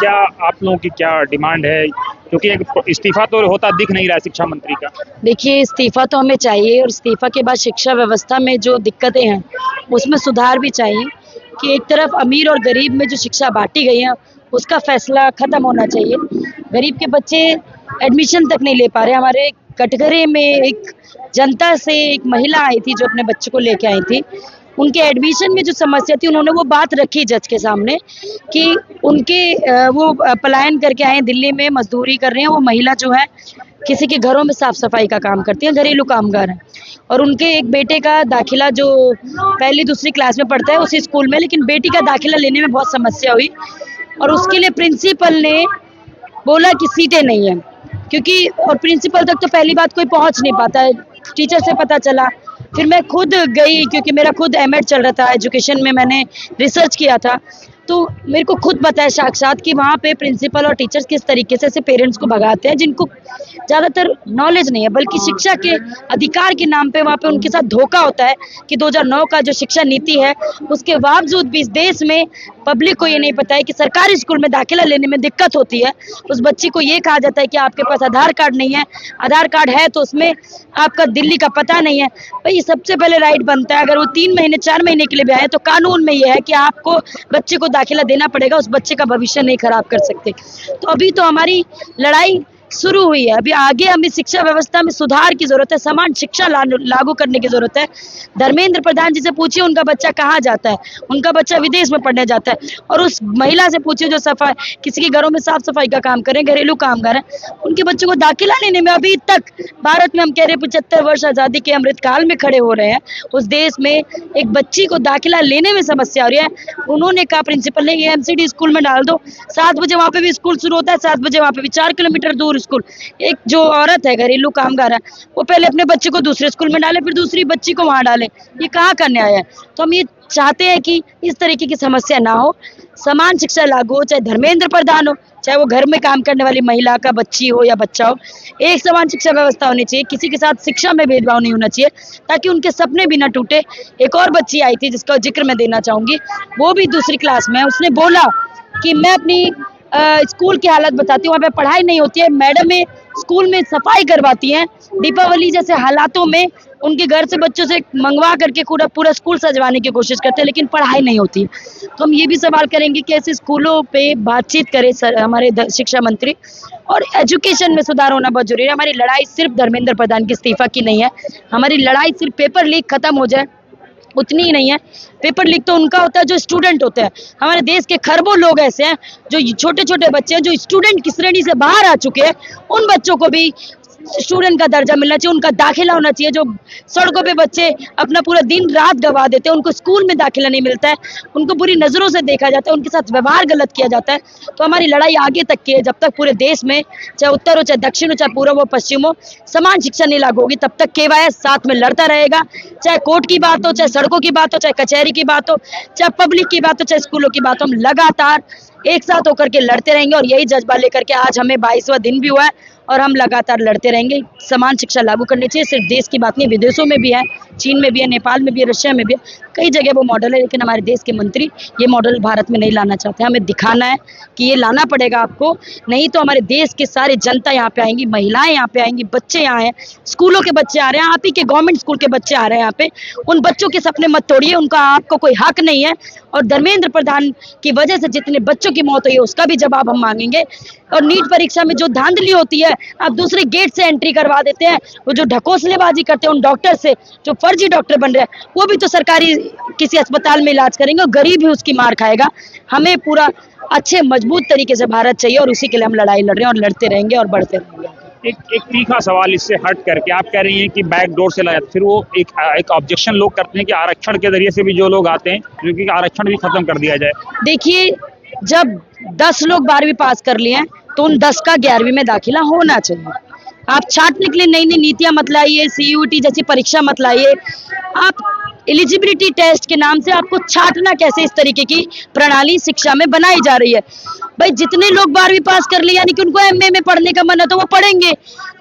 क्या आप लोगों की क्या डिमांड है, क्योंकि एक इस्तीफा तो होता दिख नहीं रहा है शिक्षा मंत्री का। देखिए, इस्तीफा तो हमें चाहिए और इस्तीफा के बाद शिक्षा व्यवस्था में जो दिक्कतें हैं उसमें सुधार भी चाहिए कि एक तरफ अमीर और गरीब में जो शिक्षा बांटी गई है उसका फैसला खत्म होना चाहिए। गरीब के बच्चे एडमिशन तक नहीं ले पा रहे। हमारे कटघरे में एक जनता से एक महिला आई थी जो अपने बच्चे को लेके आई थी। उनके एडमिशन में जो समस्या थी उन्होंने वो बात रखी जज के सामने कि उनके वो पलायन करके आए दिल्ली में, मजदूरी कर रहे हैं। वो महिला जो है किसी के घरों में साफ सफाई का काम करती हैं, घरेलू कामगार हैं। और उनके एक बेटे का दाखिला जो पहली दूसरी क्लास में पढ़ता है उसी स्कूल में, लेकिन बेटी का दाखिला लेने में बहुत समस्या हुई और उसके लिए प्रिंसिपल ने बोला कि सीटें नहीं है, क्योंकि और प्रिंसिपल तक तो पहली बात कोई पहुंच नहीं पाता है। टीचर से पता चला, फिर मैं खुद गई क्योंकि मेरा खुद एमएड चल रहा था, एजुकेशन में मैंने रिसर्च किया था, तो मेरे को खुद पता है साक्षात कि वहाँ पे प्रिंसिपल और टीचर्स किस तरीके से ऐसे पेरेंट्स को भगाते हैं जिनको ज़्यादातर नॉलेज नहीं है, बल्कि शिक्षा के अधिकार के नाम पे वहाँ पे उनके साथ धोखा होता है कि 2009 का जो शिक्षा नीति है उसके बावजूद भी इस देश में पब्लिक को ये नहीं पता है कि सरकारी स्कूल में दाखिला लेने में दिक्कत होती है। उस बच्ची को ये कहा जाता है कि आपके पास आधार कार्ड नहीं है, आधार कार्ड है तो उसमें आपका दिल्ली का पता नहीं है। भाई सबसे पहले राइट बनता है, अगर वो 3 महीने 4 महीने के लिए भी आए तो कानून में ये है कि आपको बच्चे को दाखिला देना पड़ेगा, उस बच्चे का भविष्य नहीं खराब कर सकते। तो अभी तो हमारी लड़ाई शुरू हुई है, अभी आगे हमें शिक्षा व्यवस्था में सुधार की जरूरत है, समान शिक्षा लागू करने की जरूरत है। धर्मेंद्र प्रधान जी से पूछिए उनका बच्चा कहाँ जाता है, उनका बच्चा विदेश में पढ़ने जाता है। और उस महिला से पूछिए जो सफाई किसी के घरों में साफ सफाई का काम करें, घरेलू कामगार हैं, उनके बच्चों को दाखिला लेने में अभी तक भारत में हम कह रहे 75 वर्ष आजादी के अमृतकाल में खड़े हो रहे हैं, उस देश में एक बच्ची को दाखिला लेने में समस्या हो रही है। उन्होंने कहा प्रिंसिपल ने एमसीडी स्कूल में डाल दो, 7 बजे वहाँ पे भी स्कूल शुरू होता है, 7 बजे वहाँ पे भी 4 किलोमीटर दूर स्कूल। एक जो औरत है घरेलू कामगार है वो पहले अपने बच्चे को दूसरे स्कूल में डाले फिर दूसरी बच्ची को वहां डाले, ये कहाँ का न्याय है। तो हम ये चाहते हैं कि इस तरीके की समस्या ना हो, समान शिक्षा लागू हो, चाहे धर्मेंद्र प्रधान हो चाहे वो घर में काम करने वाली महिला का बच्ची हो या बच्चा हो, एक समान शिक्षा व्यवस्था होनी चाहिए। किसी के साथ शिक्षा में भेदभाव नहीं होना चाहिए ताकि उनके सपने भी ना टूटे। एक और बच्ची आई थी जिसका जिक्र मैं देना चाहूंगी, वो भी दूसरी क्लास में है, उसने बोला कि मैं अपनी स्कूल की हालत बताती हूँ, वहाँ पे पढ़ाई नहीं होती है, मैडम में स्कूल में सफाई करवाती हैं, दीपावली जैसे हालातों में उनके घर से बच्चों से मंगवा करके पूरा स्कूल सजवाने की कोशिश करते हैं, लेकिन पढ़ाई नहीं होती। तो हम ये भी सवाल करेंगे कि ऐसे स्कूलों पे बातचीत करें हमारे शिक्षा मंत्री, और एजुकेशन में सुधार होना बहुत जरूरी है। हमारी लड़ाई सिर्फ धर्मेंद्र प्रधान के इस्तीफा की नहीं है, हमारी लड़ाई सिर्फ पेपर लीक खत्म हो जाए उतनी ही नहीं है। पेपर लीक तो उनका होता है जो स्टूडेंट होते हैं। हमारे देश के खरबों लोग ऐसे हैं जो छोटे छोटे बच्चे हैं जो स्टूडेंट की श्रेणी से बाहर आ चुके हैं, उन बच्चों को भी स्टूडेंट का दर्जा मिलना चाहिए, उनका दाखिला होना चाहिए। जो सड़कों पे बच्चे अपना पूरा दिन रात गवा देते हैं, उनको स्कूल में दाखिला नहीं मिलता है, उनको बुरी नजरों से देखा जाता है, उनके साथ व्यवहार गलत किया जाता है। तो हमारी लड़ाई आगे तक की है, जब तक पूरे देश में चाहे उत्तर हो चाहे दक्षिण हो चाहे पूर्व हो पश्चिम हो समान शिक्षा नहीं लागू होगी तब तक केवाईएस साथ में लड़ता रहेगा। चाहे कोर्ट की बात हो, चाहे सड़कों की बात हो, चाहे कचहरी की बात हो, चाहे पब्लिक की बात हो, चाहे स्कूलों की बात हो, हम लगातार एक साथ होकर के लड़ते रहेंगे। और यही जज्बा लेकर के आज हमें 22वां दिन भी हुआ है और हम लगातार लड़ते रहेंगे। समान शिक्षा लागू करनी चाहिए, सिर्फ देश की बात नहीं, विदेशों में भी है, चीन में भी है, नेपाल में भी है, रशिया में भी है, कई जगह वो मॉडल है, लेकिन हमारे देश के मंत्री ये मॉडल भारत में नहीं लाना चाहते हैं। हमें दिखाना है कि ये लाना पड़ेगा आपको, नहीं तो हमारे देश की सारी जनता यहाँ पे आएंगी, महिलाएं यहाँ पे आएंगी, बच्चे यहाँ हैं, स्कूलों के बच्चे आ रहे हैं, आप ही के गवर्नमेंट स्कूल के बच्चे आ रहे हैं यहाँ पे। उन बच्चों के सपने मत तोड़िए, उनका आपको कोई हक नहीं है। और धर्मेंद्र प्रधान की वजह से जितने बच्चों की मौत हुई है उसका भी जवाब हम मांगेंगे। और नीट परीक्षा में जो धांधली होती है, आप दूसरे गेट से एंट्री करवा देते हैं, वो जो ढकोसलेबाजी करते हैं उन डॉक्टर से जो फर्जी डॉक्टर बन रहे हैं, वो भी तो सरकारी किसी अस्पताल में इलाज करेंगे और गरीब ही उसकी मार खाएगा। हमें पूरा अच्छे मजबूत तरीके से भारत चाहिए और उसी के लिए हम लड़ाई लड़ रहे हैं और लड़ते रहेंगे और बढ़ते रहेंगे। एक तीखा सवाल इससे हट करके आप कह रही हैं कि बैक डोर से लाया, फिर वो एक ऑब्जेक्शन लोग करते हैं कि आरक्षण के जरिए से भी जो लोग आते हैं, क्योंकि आरक्षण भी खत्म कर दिया जाए। देखिए, जब 10 लोग 12वीं पास कर लिए हैं तो उन 10 का 11वीं में दाखिला होना चाहिए। आप छांटने के लिए नई नई नीतियां मत लाइए, सीयूईटी जैसी परीक्षा मत लाइए। आप एलिजिबिलिटी टेस्ट के नाम से आपको छांटना कैसे, इस तरीके की प्रणाली शिक्षा में बनाई जा रही है। भाई जितने लोग 12वीं पास कर लिए यानी कि उनको एमए में पढ़ने का मन है तो वो पढ़ेंगे,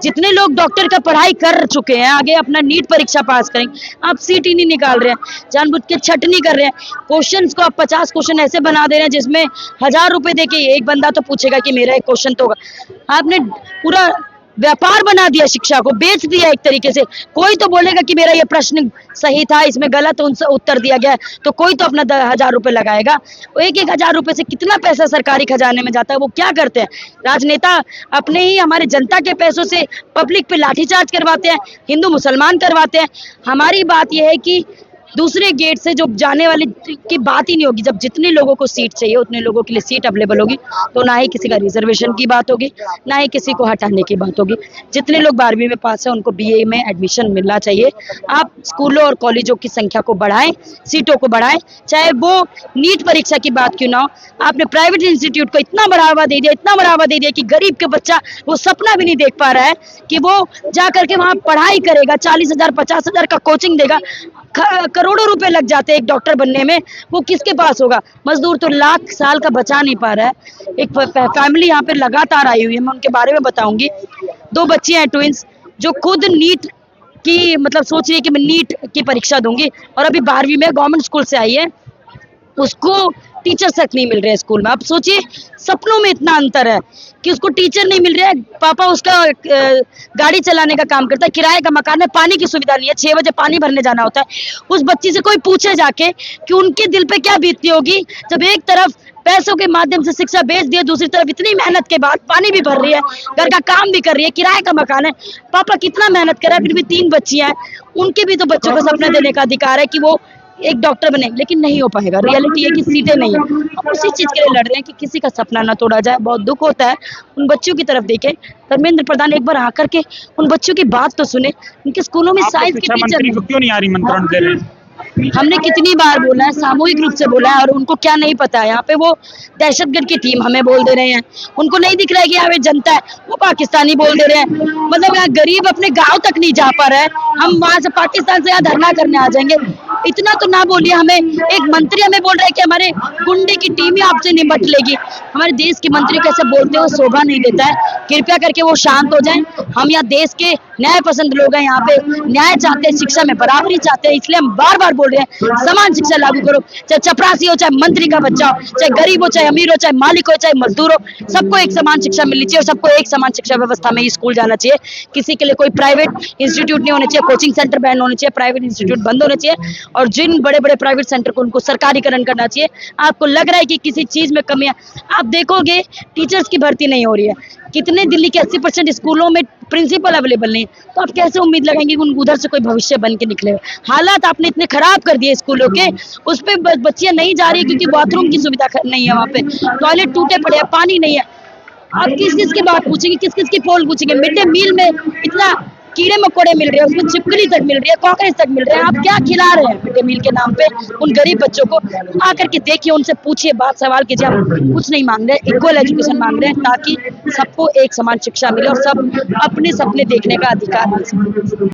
जितने लोग डॉक्टर का पढ़ाई कर चुके हैं आगे अपना नीट परीक्षा पास करेंगे। आप सीट ही नहीं निकाल रहे हैं, जानबूझ के छटनी कर रहे हैं। क्वेश्चंस को आप 50 क्वेश्चन ऐसे बना दे रहे हैं जिसमें 1000 रुपए देके एक बंदा तो पूछेगा कि मेरा एक क्वेश्चन तो होगा। आपने पूरा व्यापार बना दिया, शिक्षा को बेच दिया एक तरीके से। कोई तो बोलेगा कि मेरा ये प्रश्न सही था, इसमें गलत उत्तर दिया गया है, तो कोई तो अपना 1000 रुपए लगाएगा। एक 1000 रुपए से कितना पैसा सरकारी खजाने में जाता है, वो क्या करते हैं? राजनेता अपने ही हमारे जनता के पैसों से पब्लिक पे लाठीचार्ज करवाते हैं, हिंदू मुसलमान करवाते हैं। हमारी बात यह है कि दूसरे गेट से जो जाने वाली की बात ही नहीं होगी। जब जितने लोगों को सीट चाहिए उतने लोगों के लिए सीट अवेलेबल होगी, तो ना ही किसी का रिजर्वेशन की बात होगी, ना ही किसी को हटाने की बात होगी। जितने लोग 12वीं में पास है उनको बीए में एडमिशन मिलना चाहिए। आप स्कूलों और कॉलेजों की संख्या को बढ़ाएं, सीटों को बढ़ाएं, चाहे वो नीट परीक्षा की बात क्यों ना हो। आपने प्राइवेट इंस्टीट्यूट को इतना बढ़ावा दे दिया, इतना बढ़ावा दे दिया कि गरीब के बच्चा वो सपना भी नहीं देख पा रहा है कि वो जा करके वहां पढ़ाई करेगा, 40,000 50,000 का कोचिंग देगा, करोड़ों रुपए लग जाते हैं एक डॉक्टर बनने में, वो किसके पास होगा? मजदूर तो लाख साल का बचा नहीं पा रहा है। एक फैमिली यहाँ पे लगातार आई हुई है, मैं उनके बारे में बताऊंगी। 2 बच्चे हैं ट्विंस, जो खुद नीट की मतलब सोच रही है कि मैं नीट की परीक्षा दूंगी और अभी 12वीं में गवर्नमेंट स्कूल से आई है, उसको टीचर्स तक नहीं मिल रहे हैं स्कूल में। आप सोचिए सपनों में इतना अंतर है कि उसको टीचर नहीं मिल रहा है। पापा उसका गाड़ी चलाने का काम करता है, किराए का मकान है, पानी की सुविधा नहीं है, 6 बजे पानी भरने जाना होता है। उस बच्ची से कोई पूछे जाके कि उनके दिल पे क्या बीतती होगी जब एक तरफ पैसों के माध्यम से शिक्षा बेच दिया, दूसरी तरफ इतनी मेहनत के बाद पानी भी भर रही है, घर का काम भी कर रही है, किराए का मकान है। पापा कितना मेहनत कर रहा है, फिर भी 3 बच्चियां हैं, उनके भी तो बच्चों को सपना देने का अधिकार है कि वो एक डॉक्टर बने, लेकिन नहीं हो पाएगा। रियलिटी है कि सीटें नहीं है। हम उसी चीज के लिए लड़ रहे हैं कि किसी का सपना ना तोड़ा जाए। बहुत दुख होता है। उन बच्चों की तरफ देखें, धर्मेंद्र प्रधान एक बार आकर के उन बच्चों की बात तो सुने। उनके स्कूलों में साइंस के टीचर क्यों नहीं आ रही मंत्रण दे रहे हैं? हमने कितनी बार बोला है, सामूहिक रूप से बोला है, और उनको क्या नहीं पता है। यहाँ पे वो दहशतगर्द की टीम हमें बोल दे रहे हैं, उनको नहीं दिख रहा है कि यहाँ पे जनता है, वो पाकिस्तानी बोल दे रहे हैं। मतलब यहाँ गरीब अपने गांव तक नहीं जा पा रहा है, हम वहां से पाकिस्तान से यहाँ धरना करने आ जाएंगे। इतना तो ना बोलिए हमें। एक मंत्री हमें बोल रहा है कि हमारे गुंडे की टीम ही आपसे निपट लेगी। हमारे देश के मंत्री कैसे बोलते हो, शोभा नहीं देता है। कृपया करके वो शांत हो जाएं। हम यहाँ देश के न्याय पसंद लोग हैं, यहाँ पे न्याय चाहते हैं, शिक्षा में बराबरी चाहते हैं, इसलिए हम बार बार बोल रहे हैं समान शिक्षा लागू करो। चाहे चपरासी हो, चाहे मंत्री का बच्चा हो, चाहे गरीब हो, चाहे अमीर हो, चाहे मालिक हो, चाहे मजदूर हो, सबको एक समान शिक्षा मिलनी चाहिए और सबको एक समान शिक्षा व्यवस्था में ही स्कूल जाना चाहिए। किसी के लिए कोई प्राइवेट इंस्टीट्यूट नहीं होने चाहिए, कोचिंग सेंटर बैन होने चाहिए, प्राइवेट इंस्टीट्यूट बंद होने चाहिए, और जिन बड़े बड़े प्राइवेट सेंटर को उनको सरकारीकरण करना चाहिए। आपको लग रहा है कि किसी चीज में कमी है, आप देखोगे टीचर्स की भर्ती नहीं हो रही है। कितने दिल्ली के 80% स्कूलों में प्रिंसिपल अवेलेबल नहीं, तो आप कैसे उम्मीद लगाएंगे कि उधर से कोई भविष्य बन के निकले? हालात आपने इतने खराब कर दिए स्कूलों के, उस पे बच्चियां नहीं जा रही क्योंकि बाथरूम की सुविधा नहीं है, वहाँ पे टॉयलेट टूटे पड़े हैं, पानी नहीं है। आप किस किस की बात पूछेंगे, किस किस की पोल पूछेंगे? मिड डे मील में इतना कीड़े मकोड़े मिल रहे हैं, उसमें छिपकली तक मिल रही है, कॉकरेच तक मिल रहे हैं। आप क्या खिला रहे हैं मिड डे मील के नाम पे उन गरीब बच्चों को? आकर के देखिए, उनसे पूछिए, बात सवाल कीजिए। हम कुछ नहीं मांग रहे, इक्वल एजुकेशन मांग रहे हैं ताकि सबको एक समान शिक्षा मिले और सब अपने सपने देखने का अधिकार मिल सके।